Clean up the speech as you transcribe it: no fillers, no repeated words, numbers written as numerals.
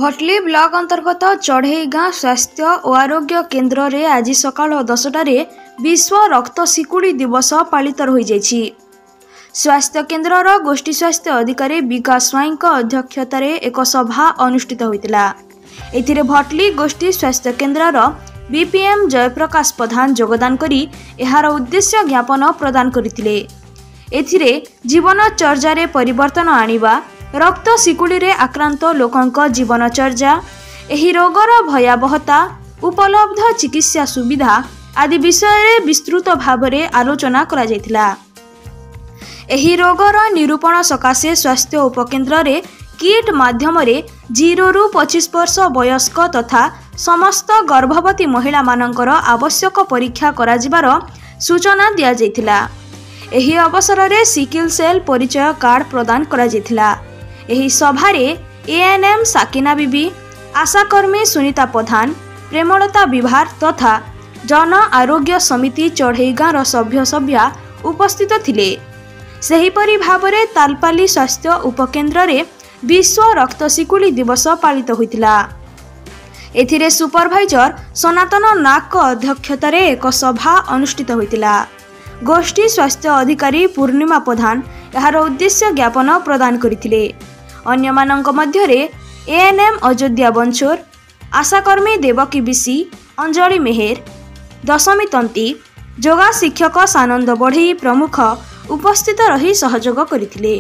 Bhatli block अंतर्गत चढ़ई गाँ स्वास्थ्य और आरोग्य केन्द्र रे आज सकाल 10टारे विश्व रक्त शिकुड़ी दिवस पालित हो जाइछि। स्वास्थ्य केन्द्र गोष्ठी स्वास्थ्य अधिकारी विकास स्वाई अध्यक्षतार एक सभा अनुष्ठित होइतिला। एथिरे भटली गोष्ठी स्वास्थ्य केन्द्र बीपीएम जयप्रकाश प्रधान योगदान करी एहार उद्देश्य ज्ञापन प्रदान करथिले। एथिरे जीवनचर्या रे परिवर्तन आनिबा, रक्त शिकुड़ी रे आक्रांत लोकंक जीवनचर्या, एही रोगर भयावहता, उपलब्ध चिकित्सा सुविधा आदि विषय विस्तृत भाव में आलोचना करा जायतिला। एही रोगर निरूपण सकाशे स्वास्थ्य उपकेन्द्र रे किट माध्यम 0 रु 25 वर्ष वयस्क तथा समस्त गर्भवती महिला मानकर आवश्यक परीक्षा करा जिबार सूचना दिया जायतिला। एही अवसर रे सिकिल सेल परिचय कार्ड प्रदान करा जायतिला। एही सभारे एएनएम साकिना बीबी, आशाकर्मी सुनीता प्रधान, प्रेमलता विभार तथा जन आरोग्य समिति चढ़ई गाँव सभ्य सभ्या उपस्थित थिले। सेहीपरि भावरे तालपाली स्वास्थ्य उपकेन्द्र रे विश्व रक्त शिकुड़ी दिवस पालित होइतिला। एथिरे सुपरभाइजर सनातन नाग अध्यक्षतार एक सभा अनुष्ठित होइतिला। गोष्ठी स्वास्थ्य अधिकारी पूर्णिमा प्रधान यार उद्देश्य ज्ञापन प्रदान करथिले। अन्यमानंक मध्यरे एएनएम अयोध्या बंचोर, आशाकर्मी देवकी बिसी, अंजलि मेहेर, दशमी तंती, योगा शिक्षक सानंद बढ़ई प्रमुख उपस्थित रही सहयोग करथिले।